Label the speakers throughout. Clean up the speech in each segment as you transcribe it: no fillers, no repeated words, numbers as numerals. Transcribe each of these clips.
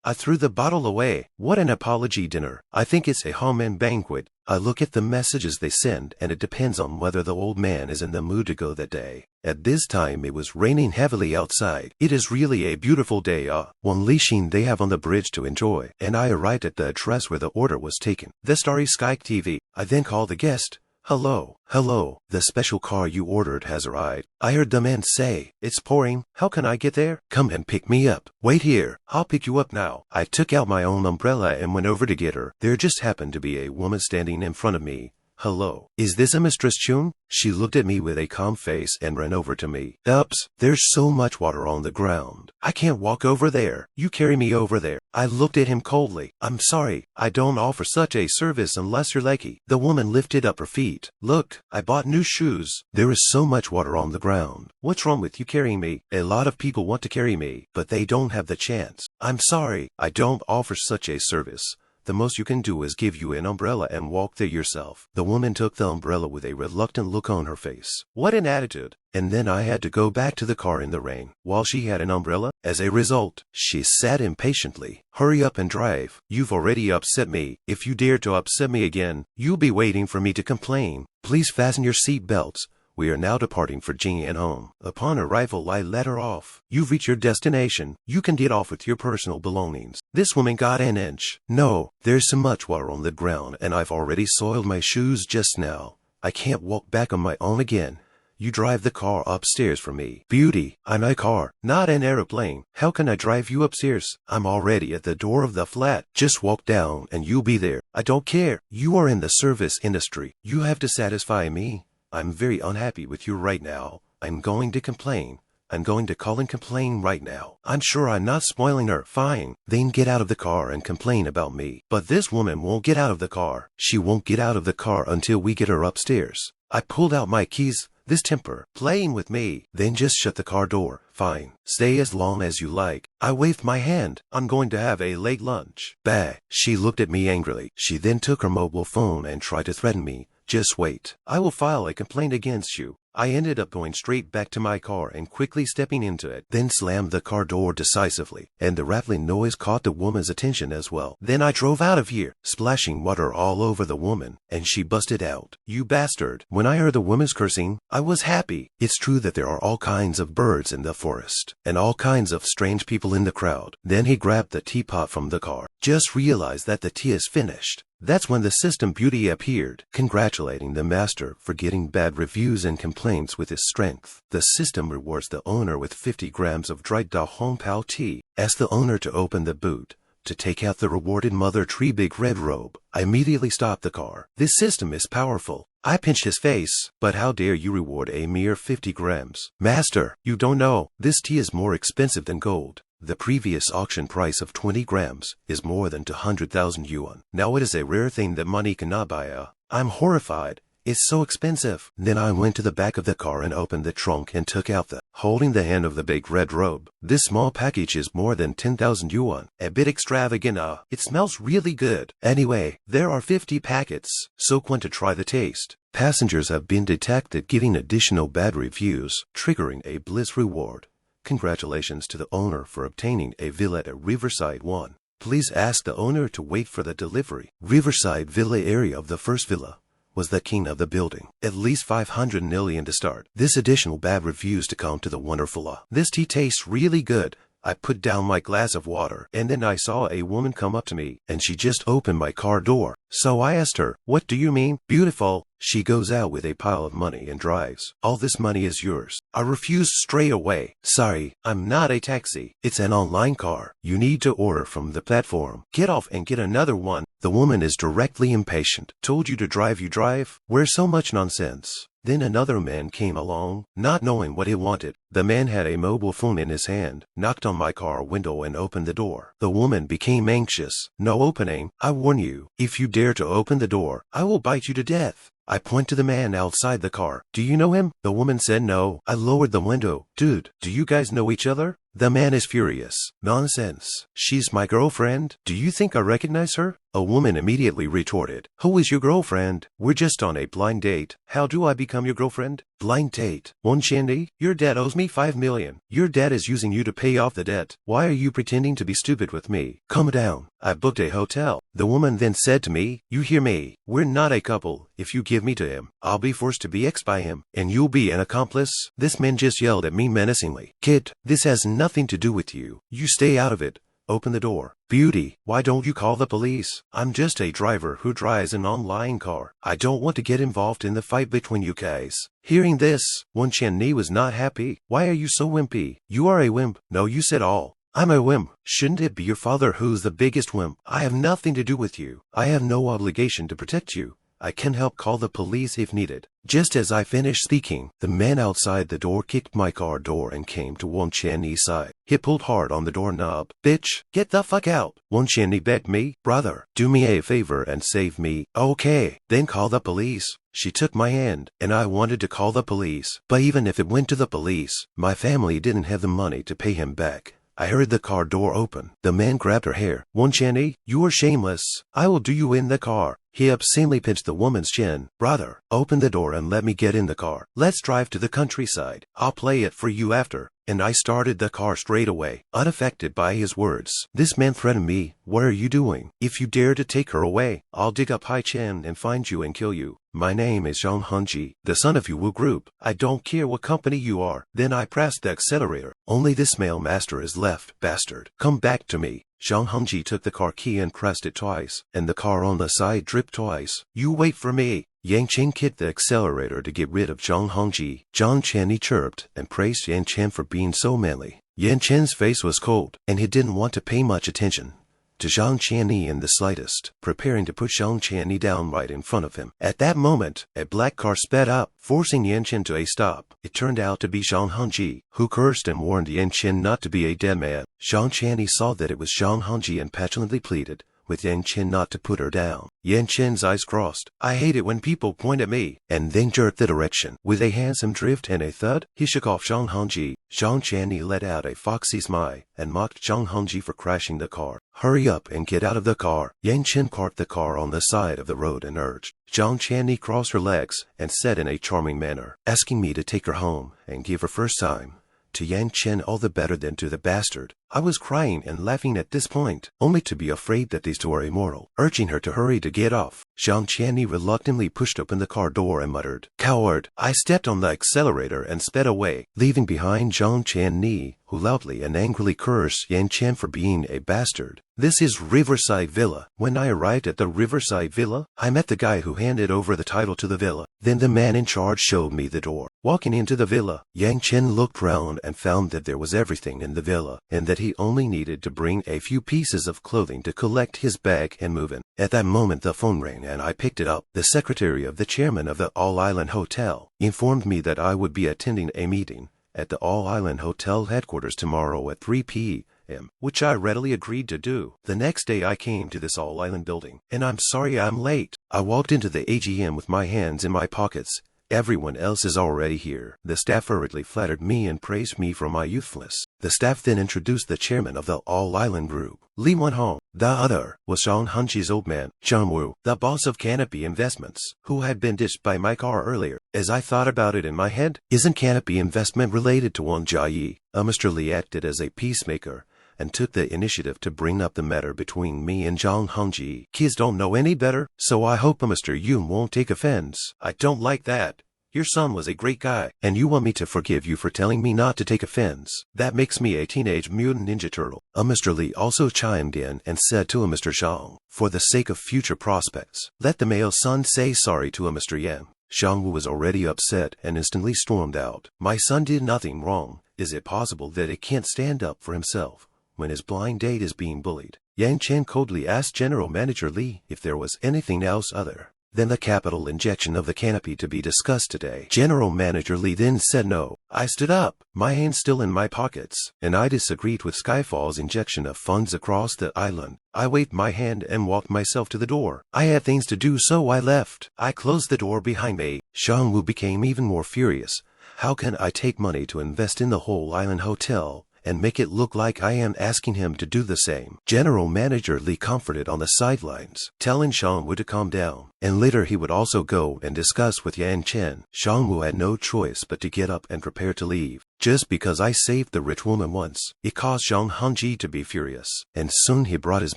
Speaker 1: I threw the bottle away. What an apology dinner. I think it's a home banquet. I look at the messages they send, and it depends on whether the old man is in the mood to go that day. At this time it was raining heavily outside. It is really a beautiful day. One Lixing they have on the bridge to enjoy, and I arrived at the address where the order was taken. The Starry Sky TV. I then called the guest. Hello, the special car you ordered has arrived. I heard the man say, it's pouring. How can I get there? Come and pick me up. Wait here, I'll pick you up now. I took out my own umbrella and went over to get her. There just happened to be a woman standing in front of me. Hello, is this a Mistress Chun? She looked at me with a calm face and ran over to me. Oops, there's so much water on the ground. I can't walk over there. You carry me over there. I looked at him coldly. I'm sorry, I don't offer such a service unless you're lucky. The woman lifted up her feet. Look, I bought new shoes. There is so much water on the ground. What's wrong with you carrying me? A lot of people want to carry me, but they don't have the chance. I'm sorry, I don't offer such a service. The most you can do is give you an umbrella and walk there yourself. The woman took the umbrella with a reluctant look on her face. What an attitude! And then I had to go back to the car in the rain, while she had an umbrella. As a result, she sat impatiently. Hurry up and drive. You've already upset me. If you dare to upset me again, you'll be waiting for me to complain. Please fasten your seat belts. We are now departing for Jing'an home. Upon arrival, I let her off. You've reached your destination. You can get off with your personal belongings. This woman got an inch. No, there's so much water on the ground, and I've already soiled my shoes just now. I can't walk back on my own again. You drive the car upstairs for me. Beauty, I'm a car, not an aeroplane. How can I drive you upstairs? I'm already at the door of the flat. Just walk down and you'll be there. I don't care. You are in the service industry. You have to satisfy me. I'm very unhappy with you right now. I'm going to complain. I'm going to call and complain right now. I'm sure I'm not spoiling her. Fine. Then get out of the car and complain about me. But this woman won't get out of the car. She won't get out of the car until we get her upstairs. I pulled out my keys. This temper, playing with me. Then just shut the car door. Fine. Stay as long as you like. I waved my hand. I'm going to have a late lunch. Bah. She looked at me angrily. She then took her mobile phone and tried to threaten me. Just wait. I will file a complaint against you. I ended up going straight back to my car and quickly stepping into it, then slammed the car door decisively, and the rattling noise caught the woman's attention as well. Then I drove out of here, splashing water all over the woman, and she busted out, "You bastard." When I heard the woman's cursing, I was happy. It's true that there are all kinds of birds in the forest, and all kinds of strange people in the crowd. Then he grabbed the teapot from the car. Just realized that the tea is finished. That's when the system beauty appeared, congratulating the master for getting bad reviews and complaints with his strength. The system rewards the owner with 50 grams of dried Da Hong Pao tea. Ask the owner to open the boot to take out the rewarded mother tree big red robe. I immediately stopped the car. This system is powerful. I pinched his face. But how dare you reward a mere 50 grams? Master, you don't know. This tea is more expensive than gold. The previous auction price of 20 grams is more than 200,000 yuan. Now it is a rare thing that money cannot buy. I'm horrified. It's so expensive. Then I went to the back of the car and opened the trunk and took out holding the hand of the big red robe. This small package is more than 10,000 yuan. A bit extravagant. It smells really good. Anyway, there are 50 packets. So want to try the taste. Passengers have been detected giving additional bad reviews, triggering a bliss reward. Congratulations to the owner for obtaining a villa at Riverside 1. Please ask the owner to wait for the delivery. Riverside Villa area of the first villa was the king of the building. At least 500 million to start. This additional bad reviews to come to the wonderful. This tea tastes really good. I put down my glass of water, and then I saw a woman come up to me, and she just opened my car door. So I asked her, "What do you mean, beautiful?" She goes out with a pile of money and drives. "All this money is yours." I refused straight away. "Sorry, I'm not a taxi. It's an online car. You need to order from the platform. Get off and get another one." The woman is directly impatient. "Told you to drive, you drive? Where's so much nonsense?" Then another man came along, not knowing what he wanted. The man had a mobile phone in his hand, knocked on my car window and opened the door. The woman became anxious. "No opening. I warn you, if you dare to open the door, I will bite you to death." I point to the man outside the car. "Do you know him?" The woman said no. I lowered the window. "Dude, do you guys know each other?" The man is furious. "Nonsense. She's my girlfriend. Do you think I recognize her?" A woman immediately retorted, "Who is your girlfriend? We're just on a blind date. How do I become become your girlfriend? Blind Tate. Wanqianni, your dad owes me 5 million. Your dad is using you to pay off the debt. Why are you pretending to be stupid with me? Calm down. I booked a hotel. The woman then said to me, you hear me? We're not a couple. If you give me to him, I'll be forced to be X by him, and you'll be an accomplice. This man just yelled at me menacingly. Kid, this has nothing to do with you. You stay out of it. Open the door. Beauty, why don't you call the police? I'm just a driver who drives an online car. I don't want to get involved in the fight between you guys. Hearing this, Wanqianni was not happy. Why are you so wimpy? You are a wimp. No, you said all. I'm a wimp. Shouldn't it be your father who's the biggest wimp? I have nothing to do with you. I have no obligation to protect you. I can help call the police if needed. Just as I finished speaking, the man outside the door kicked my car door and came to Wanqianni's side. He pulled hard on the doorknob. Bitch, get the fuck out. Wanqianni begged me. Brother, do me a favor and save me. Okay, then call the police. She took my hand, and I wanted to call the police. But even if it went to the police, my family didn't have the money to pay him back. I heard the car door open. The man grabbed her hair. Wanqianni, you are shameless. I will do you in the car. He obscenely pinched the woman's chin. Brother, open the door and let me get in the car. Let's drive to the countryside. I'll play it for you after. And I started the car straight away, unaffected by his words. This man threatened me. What are you doing? If you dare to take her away, I'll dig up Hai Chen and find you and kill you. My name is Zhang Hongji, the son of Wu Group. I don't care what company you are. Then I pressed the accelerator. Only this male master is left, bastard. Come back to me. Zhang Hongji took the car key and pressed it twice, and the car on the side dripped twice. You wait for me. Yang Chen hit the accelerator to get rid of Zhang Hongji. Zhang Chen chirped and praised Yan Chen for being so manly. Yan Chen's face was cold, and he didn't want to pay much attention to Zhang Qianni in the slightest, preparing to put Zhang Qianni down right in front of him. At that moment, a black car sped up, forcing Yan Chen to a stop. It turned out to be Zhang Hongji, who cursed and warned Yan Chen not to be a dead man. Zhang Qianni saw that it was Zhang Hongji and petulantly pleaded with Yan Chen not to put her down. Yan Chen's eyes crossed. I hate it when people point at me, and then jerked the direction. With a handsome drift and a thud, he shook off Zhang Hongji. Zhang Qianni let out a foxy smile and mocked Zhang Hongji for crashing the car. Hurry up and get out of the car. Yan Chen parked the car on the side of the road and urged. Zhang Qianni crossed her legs and said in a charming manner, asking me to take her home and give her first time to Yan Chen all the better than to the bastard. I was crying and laughing at this point, only to be afraid that these two are immoral, urging her to hurry to get off. Zhang Qianni reluctantly pushed open the car door and muttered, Coward! I stepped on the accelerator and sped away, leaving behind Zhang Qianni, who loudly and angrily cursed Yan Chen for being a bastard. This is Riverside Villa. When I arrived at the Riverside Villa, I met the guy who handed over the title to the villa. Then the man in charge showed me the door. Walking into the villa, Yang Chen looked round and found that there was everything in the villa, and that he only needed to bring a few pieces of clothing to collect his bag and move in. At that moment the phone rang and I picked it up. The secretary of the chairman of the All Island Hotel informed me that I would be attending a meeting at the All Island Hotel headquarters tomorrow at 3 p.m., which I readily agreed to do. The next day I came to this All Island building, and I'm sorry I'm late. I walked into the AGM with my hands in my pockets. Everyone else is already here. The staff hurriedly flattered me and praised me for my youthfulness. The staff then introduced the chairman of the All Island Group, Lin Huanhuan. The other was Zhang Hongji's old man, Zhang Wu, the boss of Canopy Investments, who had been ditched by my car earlier. As I thought about it in my head, isn't Canopy Investment related to Wang Jiayi? Mr. Li acted as a peacemaker and took the initiative to bring up the matter between me and Zhang Hongji. Kids don't know any better, so I hope Mr. Yun won't take offense. I don't like that. Your son was a great guy, and you want me to forgive you for telling me not to take offense. That makes me a teenage mutant ninja turtle. Mr. Li also chimed in and said to Mr. Zhang, for the sake of future prospects, let the male son say sorry to Mr. Yan. Zhang Wu was already upset and instantly stormed out. My son did nothing wrong. Is it possible that he can't stand up for himself when his blind date is being bullied? Yang Chen coldly asked General Manager Li if there was anything else other than the capital injection of the Canopy to be discussed today. General Manager Li then said no. I stood up, my hands still in my pockets, and I disagreed with Skyfall's injection of funds across the island. I waved my hand and walked myself to the door. I had things to do, so I left. I closed the door behind me. Zhang Wu became even more furious. How can I take money to invest in the whole island hotel and make it look like I am asking him to do the same. General Manager Li comforted on the sidelines, telling Xiangwu to calm down, and later he would also go and discuss with Yan Chen. Xiangwu had no choice but to get up and prepare to leave. Just because I saved the rich woman once, it caused Zhang Hongji to be furious, and soon he brought his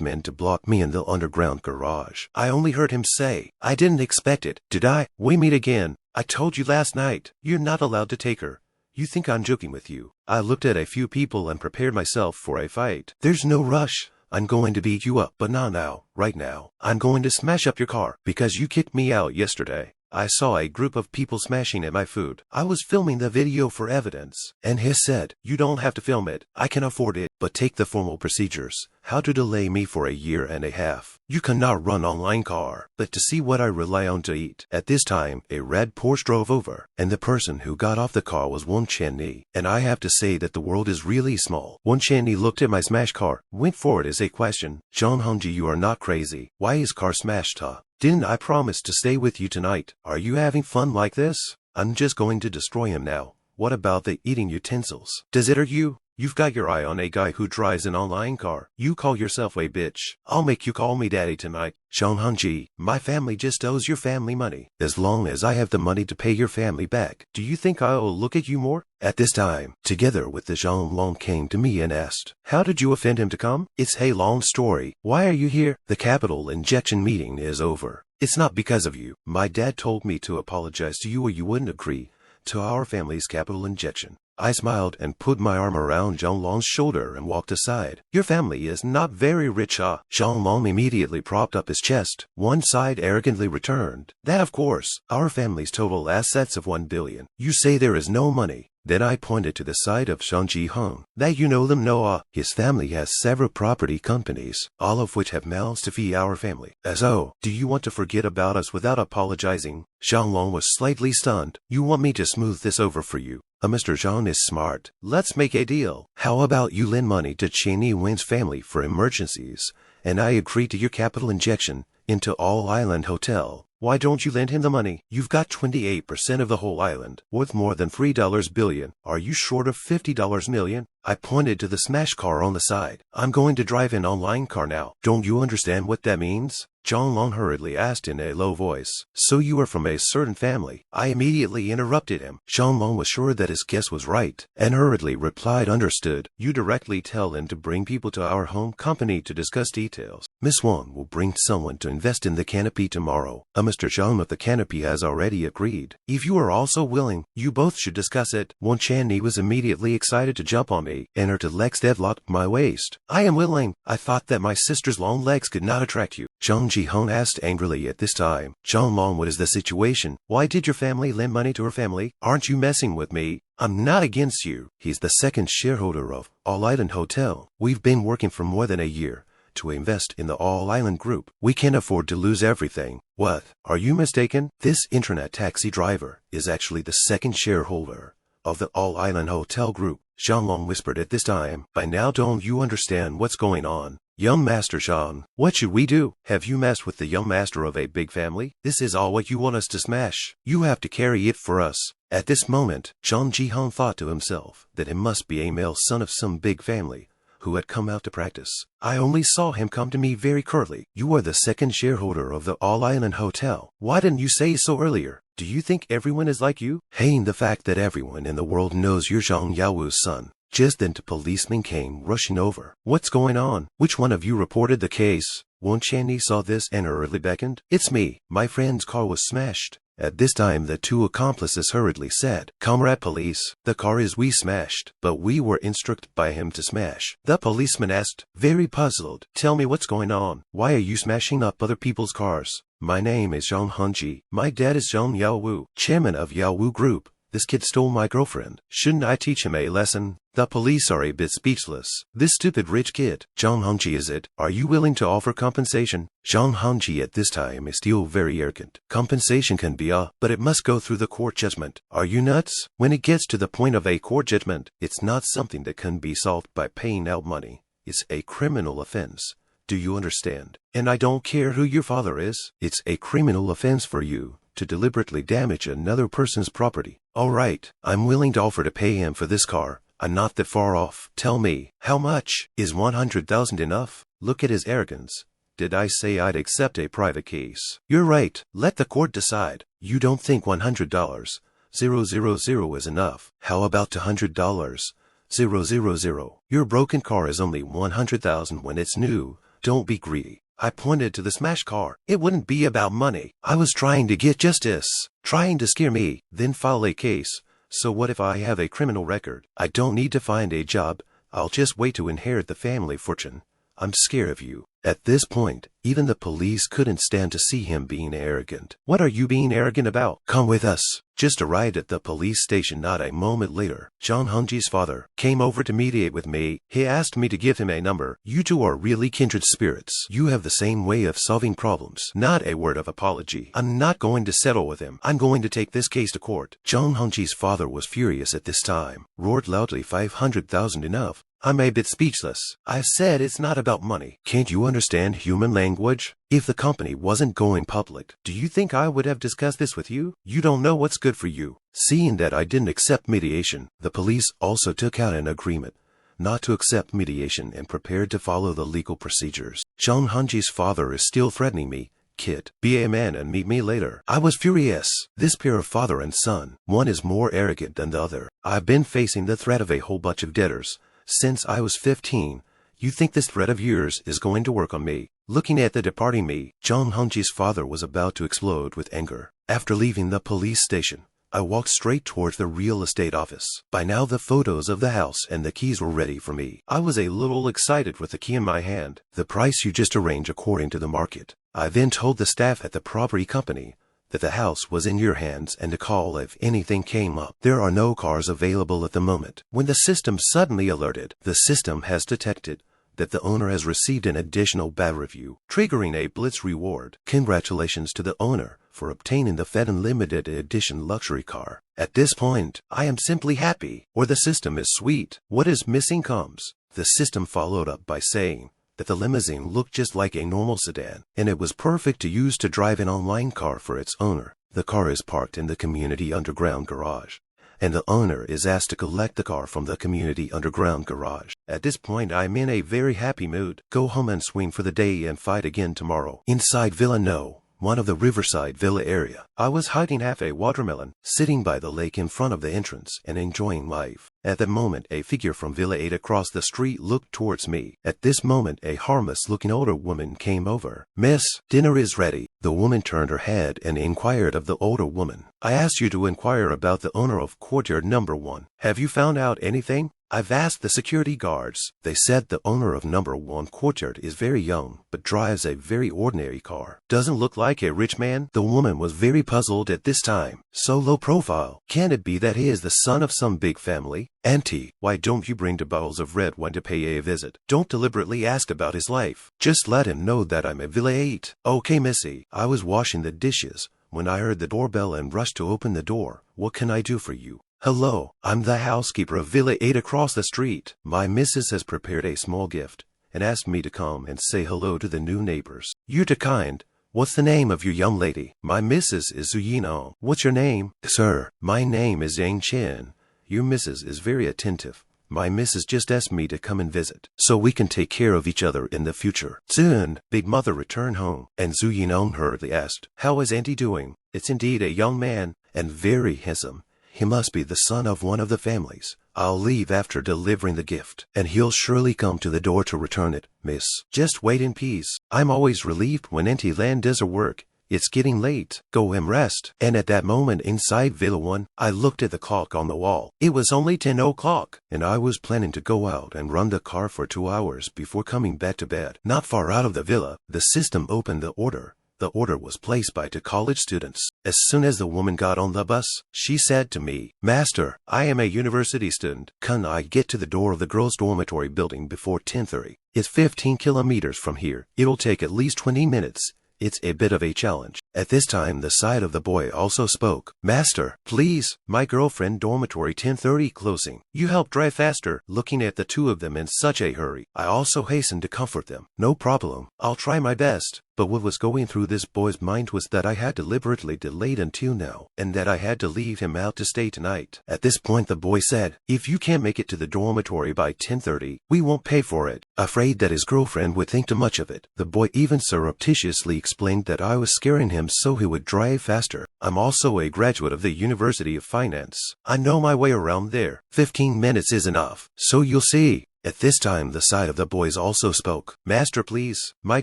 Speaker 1: men to block me in the underground garage. I only heard him say, "I didn't expect it, did I? We meet again. I told you last night, you're not allowed to take her. You think I'm joking with you." I looked at a few people and prepared myself for a fight. There's no rush. I'm going to beat you up, but not now, right now. I'm going to smash up your car, because you kicked me out yesterday. I saw a group of people smashing at my food. I was filming the video for evidence. And he said, "You don't have to film it. I can afford it, but take the formal procedures. How to delay me for a year and a half. You cannot run online car, but to see what I rely on to eat." At this time, a red Porsche drove over, and the person who got off the car was Wen Chenni. And I have to say that the world is really small. Wen Chenni looked at my smash car, went forward as a question. "Zhang Hongji, you are not crazy. Why is car smashed, huh? Didn't I promise to stay with you tonight? Are you having fun like this? I'm just going to destroy him now. What about the eating utensils? Does it hurt you? You've got your eye on a guy who drives an online car. You call yourself a bitch. I'll make you call me daddy tonight. Zhang Hongji, my family just owes your family money. As long as I have the money to pay your family back, do you think I'll look at you more?" At this time, together with the Zhang Long came to me and asked, "How did you offend him to come?" "It's a long story. Why are you here? The capital injection meeting is over. It's not because of you. My dad told me to apologize to you or you wouldn't agree to our family's capital injection." I smiled and put my arm around Zhang Long's shoulder and walked aside. "Your family is not very rich, huh?" Zhang Long immediately propped up his chest. One side arrogantly returned, "That of course. Our family's total assets of 1 billion. You say there is no money." Then I pointed to the side of Zhang Jiheng. "That you know them, Noah. His family has several property companies, all of which have mouths to feed our family. As oh, do you want to forget about us without apologizing?" Zhang Long was slightly stunned. "You want me to smooth this over for you? Mr. Zhang is smart. Let's make a deal. How about you lend money to Cheney Wen's family for emergencies, and I agree to your capital injection into All Island Hotel. Why don't you lend him the money? You've got 28% of the whole island, worth more than $3 billion. Are you short of $50 million? I pointed to the smash car on the side. "I'm going to drive an online car now. Don't you understand what that means?" Zhang Long hurriedly asked in a low voice, "So you are from a certain family?" I immediately interrupted him. Zhang Long was sure that his guess was right, and hurriedly replied, "Understood. You directly tell him to bring people to our home company to discuss details. Miss Wang will bring someone to invest in the canopy tomorrow. Mr. Zhang of the canopy has already agreed. If you are also willing, you both should discuss it." Wen Channi was immediately excited to jump on me, and her two legs deadlocked my waist. "I am willing. I thought that my sister's long legs could not attract you." Zhang Jiheng asked angrily at this time. "Zhang Long, what is the situation? Why did your family lend money to her family? Aren't you messing with me?" "I'm not against you. He's the second shareholder of All Island Hotel. We've been working for more than a year to invest in the All Island Group. We can't afford to lose everything." "What? Are you mistaken? This internet taxi driver is actually the second shareholder of the All Island Hotel Group," Zhang Long whispered at this time. "By now don't you understand what's going on? Young Master Zhang, what should we do? Have you messed with the young master of a big family? This is all what you want us to smash. You have to carry it for us." At this moment, Zhang Jiheng thought to himself that it must be a male son of some big family who had come out to practice. I only saw him come to me very curtly. "You are the second shareholder of the All Island Hotel. Why didn't you say so earlier? Do you think everyone is like you?" Hating the fact that everyone in the world knows you're Zhang Yaowu's son. Just then two policemen came rushing over. "What's going on? Which one of you reported the case?" Wen Channi saw this and hurriedly beckoned. "It's me. My friend's car was smashed." At this time the two accomplices hurriedly said, "Comrade police, the car is we smashed, but we were instructed by him to smash." The policeman asked, very puzzled, "Tell me what's going on. Why are you smashing up other people's cars?" "My name is Zhang Hongji. My dad is Zhang Yaowu, chairman of Yaowu Group. This kid stole my girlfriend. Shouldn't I teach him a lesson?" The police are a bit speechless. "This stupid rich kid. Zhang Hongji, is it? Are you willing to offer compensation?" Zhang Hongji at this time is still very arrogant. "Compensation can be but it must go through the court judgment." "Are you nuts? When it gets to the point of a court judgment, it's not something that can be solved by paying out money. It's a criminal offense. Do you understand? And I don't care who your father is. It's a criminal offense for you to deliberately damage another person's property." "All right, I'm willing to offer to pay him for this car, I'm not that far off. Tell me, how much? Is 100,000 enough? Look at his arrogance. Did I say I'd accept a private case? You're right. Let the court decide. You don't think $100, 000 is enough. How about $200, 000? Your broken car is only 100,000 when it's new. Don't be greedy. I pointed to the smashed car. It wouldn't be about money. I was trying to get justice. Trying to scare me, then file a case. So what if I have a criminal record? I don't need to find a job. I'll just wait to inherit the family fortune. I'm scared of you. At this point, even the police couldn't stand to see him being arrogant. What are you being arrogant about? Come with us. Just arrived at the police station not a moment later. John Hunji's father came over to mediate with me. He asked me to give him a number. You two are really kindred spirits. You have the same way of solving problems. Not a word of apology. I'm not going to settle with him. I'm going to take this case to court. John Hunji's father was furious at this time. Roared loudly, 500,000 enough. I'm a bit speechless. I said it's not about money. Can't you understand human language? If the company wasn't going public, do you think I would have discussed this with you? You don't know what's good for you. Seeing that I didn't accept mediation, the police also took out an agreement not to accept mediation and prepared to follow the legal procedures. John Hunji's father is still threatening me. Kid, be a man and meet me later. I was furious. This pair of father and son, one is more arrogant than the other. I've been facing the threat of a whole bunch of debtors since I was 15. You think this threat of yours is going to work on me? Looking at the departing me, John Hunji's father was about to explode with anger. After leaving the police station, I walked straight towards the real estate office. By now the photos of the house and the keys were ready for me. I was a little excited with the key in my hand. The price you just arranged according to the market. I then told the staff at the property company that the house was in your hands and to call if anything came up. There are no cars available at the moment. When the system suddenly alerted, the system has detected that the owner has received an additional bad review, triggering a blitz reward. Congratulations to the owner for obtaining the Fed Limited Edition luxury car. At this point, I am simply happy, or the system is sweet. What is missing comes. The system followed up by saying that the limousine looked just like a normal sedan, and it was perfect to use to drive an online car for its owner. The car is parked in the community underground garage, and the owner is asked to collect the car from the community underground garage. At this point, I'm in a very happy mood. Go home and swing for the day and fight again tomorrow. Inside Villa No, one of the Riverside Villa area, I was hiding half a watermelon, sitting by the lake in front of the entrance and enjoying life. At that moment, a figure from Villa 8 across the street looked towards me. At this moment, a harmless-looking older woman came over. Miss, dinner is ready. The woman turned her head and inquired of the older woman. I asked you to inquire about the owner of courtyard number 1. Have you found out anything? I've asked the security guards. They said the owner of number 1 courtyard is very young, but drives a very ordinary car. Doesn't look like a rich man. The woman was very puzzled at this time. So low profile. Can it be that he is the son of some big family? Auntie, why don't you bring the bottles of red wine to pay a visit? Don't deliberately ask about his life. Just let him know that I'm at Villa 8. Okay, Missy. I was washing the dishes when I heard the doorbell and rushed to open the door. What can I do for you? Hello, I'm the housekeeper of Villa 8 across the street. My missus has prepared a small gift and asked me to come and say hello to the new neighbors. You're too kind. What's the name of your young lady? My missus is Zuyino. What's your name? Sir, my name is Yang Chen. Your missus is very attentive. My missus just asked me to come and visit, so we can take care of each other in the future. Soon, Big Mother returned home, and Zuyino hurriedly asked, How is Auntie doing? It's indeed a young man, and very handsome. He must be the son of one of the families. I'll leave after delivering the gift, and he'll surely come to the door to return it, miss. Just wait in peace. I'm always relieved when Auntie Lan does her work. It's getting late. Go and rest. And at that moment inside Villa 1, I looked at the clock on the wall. It was only 10 o'clock, and I was planning to go out and run the car for 2 hours before coming back to bed. Not far out of the villa, the system opened the order. The order was placed by 2 college students. As soon as the woman got on the bus, she said to me, Master, I am a university student. Can I get to the door of the girls' dormitory building before 10:30? It's 15 kilometers from here. It'll take at least 20 minutes. It's a bit of a challenge. At this time, the side of the boy also spoke. Master, please, my girlfriend dormitory 10:30 closing. You help drive faster. Looking at the two of them in such a hurry, I also hastened to comfort them. No problem. I'll try my best. But what was going through this boy's mind was that I had deliberately delayed until now, and that I had to leave him out to stay tonight. At this point the boy said, "If you can't make it to the dormitory by 10:30, we won't pay for it." Afraid that his girlfriend would think too much of it, the boy even surreptitiously explained that I was scaring him so he would drive faster. "I'm also a graduate of the University of Finance. I know my way around there. 15 minutes is enough, so you'll see." At this time the side of the boys also spoke. "Master, please. My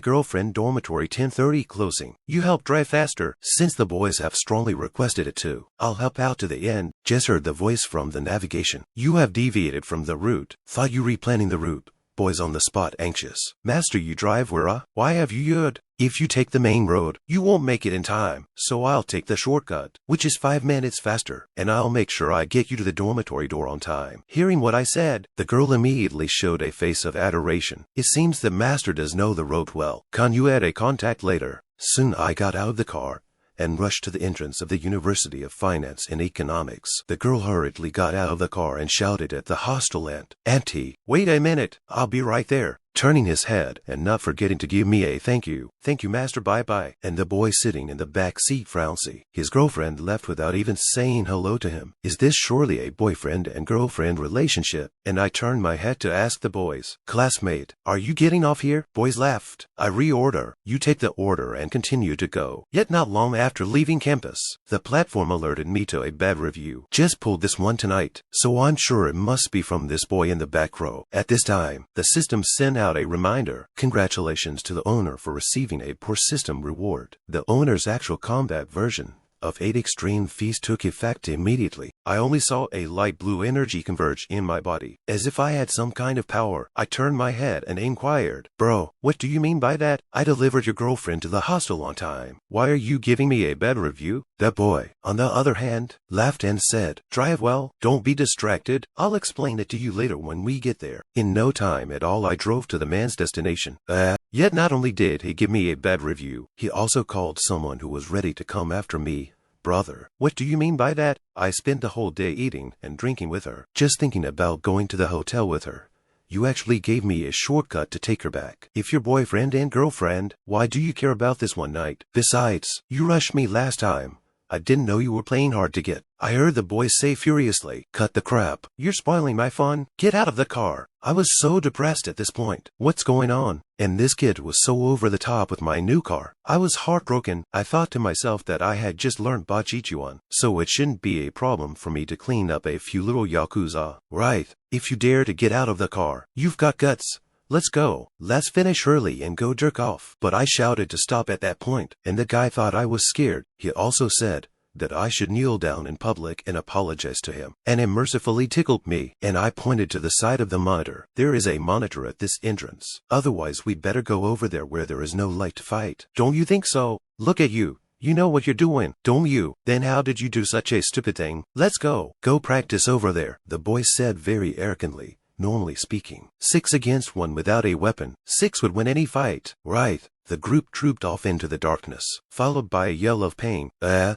Speaker 1: girlfriend, dormitory 10:30 closing. You help drive faster, since the boys have strongly requested it too." "I'll help out to the end," just heard the voice from the navigation. "You have deviated from the route. Thought you replanning the route." Boys on the spot anxious. "Master, you drive where? Why have you yod? If you take the main road, you won't make it in time, so I'll take the shortcut, which is 5 minutes faster, and I'll make sure I get you to the dormitory door on time." Hearing what I said, the girl immediately showed a face of adoration. "It seems the master does know the road well. Can you add a contact later?" Soon I got out of the car and rushed to the entrance of the University of Finance and Economics. The girl hurriedly got out of the car and shouted at the hostel aunt, "Auntie, wait a minute, I'll be right there." Turning his head and not forgetting to give me a "Thank you, master, bye-bye," and the boy sitting in the back seat frownsy. His girlfriend left without even saying hello to him. Is this surely a boyfriend and girlfriend relationship? And I turned my head to ask the boys, "Classmate, are you getting off here?" Boys laughed. I reorder. You take the order and continue to go. Yet not long after leaving campus, the platform alerted me to a bad review. "Just pulled this one tonight, so I'm sure it must be from this boy in the back row." At this time, the system sent out a reminder. "Congratulations to the owner for receiving a poor system reward." The owner's actual combat version of 8 extreme fees took effect immediately. I only saw a light blue energy converge in my body, as if I had some kind of power. I turned my head and inquired, "Bro, what do you mean by that? I delivered your girlfriend to the hostel on time. Why are you giving me a bad review?" The boy, on the other hand, laughed and said, "Drive well, don't be distracted. I'll explain it to you later when we get there." In no time at all I drove to the man's destination. Yet not only did he give me a bad review, he also called someone who was ready to come after me brother. "What do you mean by that? I spent the whole day eating and drinking with her, just thinking about going to the hotel with her. You actually gave me a shortcut to take her back. If you're boyfriend and girlfriend, why do you care about this one night? Besides, you rushed me last time. I didn't know you were playing hard to get." I heard the boy say furiously, "Cut the crap. You're spoiling my fun. Get out of the car." I was so depressed at this point. What's going on? And this kid was so over the top with my new car. I was heartbroken. I thought to myself that I had just learned Bachichuan, so it shouldn't be a problem for me to clean up a few little yakuza. Right. If you dare to get out of the car, you've got guts. Let's go. Let's finish early and go jerk off. But I shouted to stop at that point, and the guy thought I was scared. He also said that I should kneel down in public and apologize to him, and it mercifully tickled me, and I pointed to the side of the monitor. "There is a monitor at this entrance. Otherwise we'd better go over there where there is no light to fight. Don't you think so? Look at you. You know what you're doing, don't you? Then how did you do such a stupid thing? Let's go. Go practice over there," the boy said very arrogantly. Normally speaking, 6 against 1 without a weapon, 6 would win any fight. Right. The group trooped off into the darkness, followed by a yell of pain.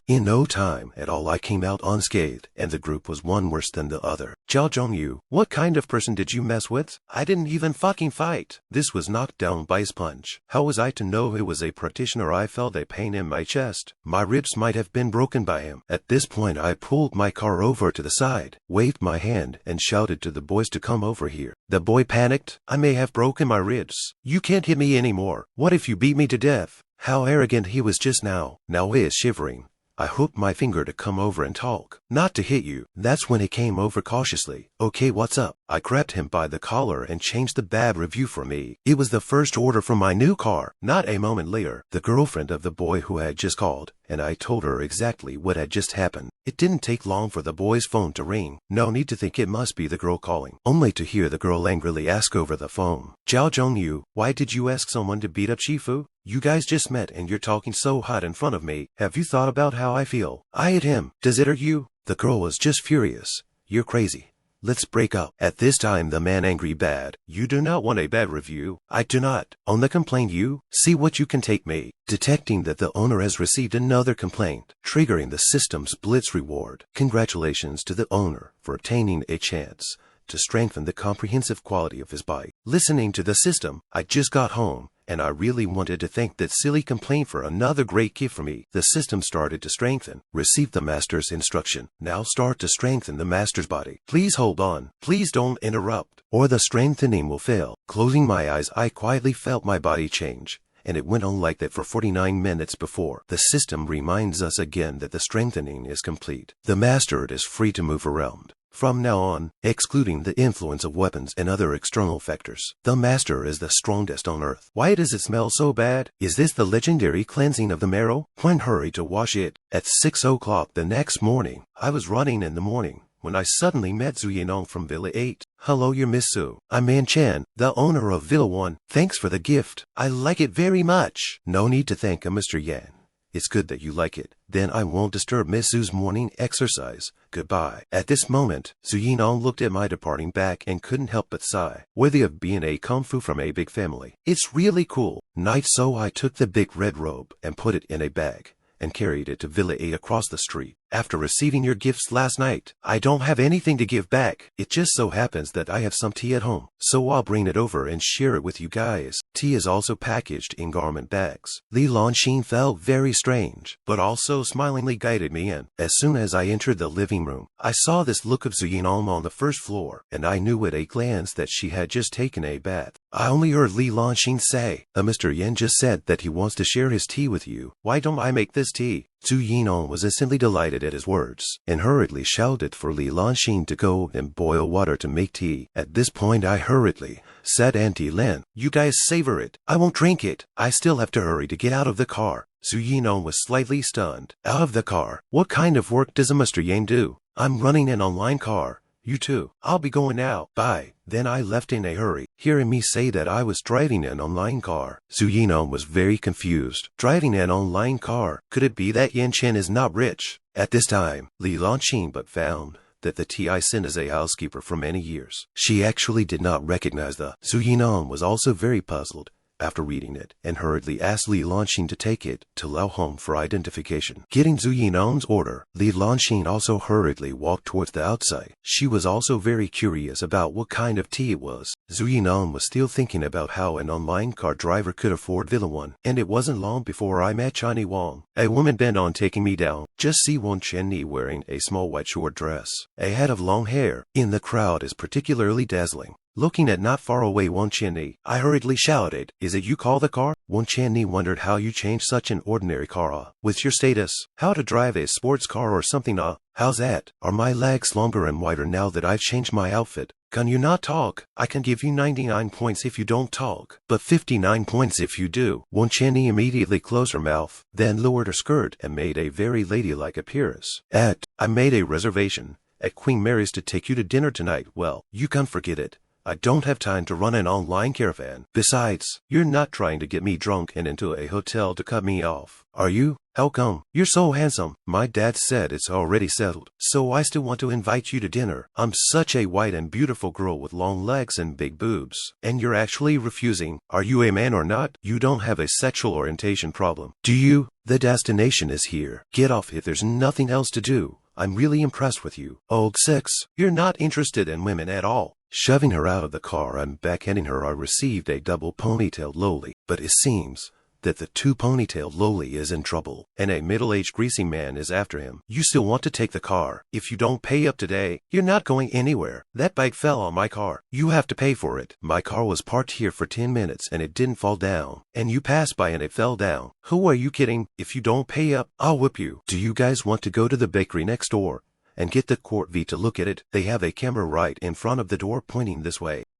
Speaker 1: In no time at all I came out unscathed, and the group was one worse than the other. "Zhao Zhongyu, what kind of person did you mess with? I didn't even fucking fight." This was knocked down by Sponge. How was I to know it was a practitioner? I felt a pain in my chest. My ribs might have been broken by him. At this point I pulled my car over to the side, waved my hand, and shouted to the boys to come over here. The boy panicked. "I may have broken my ribs. You can't hit me anymore. What if you beat me to death?" How arrogant he was just now. Now he is shivering. I hooked my finger to come over and talk. "Not to hit you." That's when he came over cautiously. "Okay, what's up?" I grabbed him by the collar and changed the bad review for me. It was the first order from my new car. Not a moment later, the girlfriend of the boy who had just called, and I told her exactly what had just happened. It didn't take long for the boy's phone to ring. No need to think it must be the girl calling, only to hear the girl angrily ask over the phone, "Zhao Zhongyu, why did you ask someone to beat up Shifu? You guys just met and you're talking so hot in front of me. Have you thought about how I feel? I hit him. Does it hurt you?" The girl was just furious. "You're crazy. Let's break up." At this time the man angry bad. "You do not want a bad review." "I do not. On the complaint you, see what you can take me." Detecting that the owner has received another complaint, triggering the system's blitz reward. Congratulations to the owner for obtaining a chance to strengthen the comprehensive quality of his bike. Listening to the system, I just got home and I really wanted to thank that silly complaint for another great gift for me. The system started to strengthen. Receive the master's instruction. Now start to strengthen the master's body. Please hold on. Please don't interrupt, or the strengthening will fail. Closing my eyes, I quietly felt my body change. And it went on like that for 49 minutes before the system reminds us again that the strengthening is complete. The master is free to move around. From now on, excluding the influence of weapons and other external factors, the master is the strongest on earth. Why does it smell so bad? Is this the legendary cleansing of the marrow? When hurry to wash it. At 6 o'clock the next morning, I was running in the morning when I suddenly met Zhu Yinong from Villa 8. Hello, you're Miss Su. I'm Man Chen, the owner of Villa 1. Thanks for the gift. I like it very much. No need to thank Mr. Yan. It's good that you like it. Then I won't disturb Miss Su's morning exercise. Goodbye. At this moment, Zhu Yinong looked at my departing back and couldn't help but sigh. Worthy of being a kung fu from a big family. It's really cool. Night, so I took the big red robe and put it in a bag and carried it to Villa 8 across the street. After receiving your gifts last night, I don't have anything to give back. It just so happens that I have some tea at home, so I'll bring it over and share it with you guys. Tea is also packaged in garment bags. Li Lanxin felt very strange, but also smilingly guided me in. As soon as I entered the living room, I saw this look of Zhu Yinong on the first floor, and I knew at a glance that she had just taken a bath. I only heard Li Lanxin say, Mr. Yan just said that he wants to share his tea with you. Why don't I make this tea? Zhu Yinong was instantly delighted at his words, and hurriedly shouted for Li Lanxin to go and boil water to make tea. At this point I hurriedly said, Auntie Lin, you guys savor it. I won't drink it. I still have to hurry to get out of the car. Zhu Yinong was slightly stunned. Out of the car? What kind of work does a Mr. Yan do? I'm running an online car. You too. I'll be going now. Bye. Then I left in a hurry. Hearing me say that I was driving an online car, Zhu Yinong was very confused. Driving an online car? Could it be that Yan Chen is not rich? At this time, Li Lanxin but found that the tea I sent as a housekeeper for many years. She actually did not recognize the. Zhu Yinong was also very puzzled after reading it, and hurriedly asked Li Lanxin to take it to Lao Hong for identification. Getting Zhu Yinong's order, Li Lanxin also hurriedly walked towards the outside. She was also very curious about what kind of tea it was. Zhu Yinong was still thinking about how an online car driver could afford Villa 1, and it wasn't long before I met Chani Wang, a woman bent on taking me down. Just see Wan Chenni wearing a small white short dress, a head of long hair, in the crowd is particularly dazzling. Looking at not far away Wan Chenni, I hurriedly shouted, Is it you call the car? Wan Chenni wondered how you changed such an ordinary car, with your status. How to drive a sports car or something, How's that? Are my legs longer and wider now that I've changed my outfit? Can you not talk? I can give you 99 points if you don't talk, but 59 points if you do. Wan Chenni immediately closed her mouth, then lowered her skirt and made a very ladylike appearance. I made a reservation at Queen Mary's to take you to dinner tonight. Well, you can forget it. I don't have time to run an online caravan. Besides, you're not trying to get me drunk and into a hotel to cut me off, are you? How come? You're so handsome. My dad said it's already settled, so I still want to invite you to dinner. I'm such a white and beautiful girl with long legs and big boobs, and you're actually refusing. Are you a man or not? You don't have a sexual orientation problem, do you? The destination is here. Get off if there's nothing else to do. I'm really impressed with you. Old 6, you're not interested in women at all. Shoving her out of the car and backhanding her, I received a double ponytailed loli, but it seems that the two-ponytailed loli is in trouble, and a middle-aged greasy man is after him. You still want to take the car. If you don't pay up today, you're not going anywhere. That bike fell on my car. You have to pay for it. My car was parked here for 10 minutes and it didn't fall down, and you passed by and it fell down. Who are you kidding? If you don't pay up, I'll whip you. Do you guys want to go to the bakery next door and get the Court V to look at it? They have a camera right in front of the door pointing this way.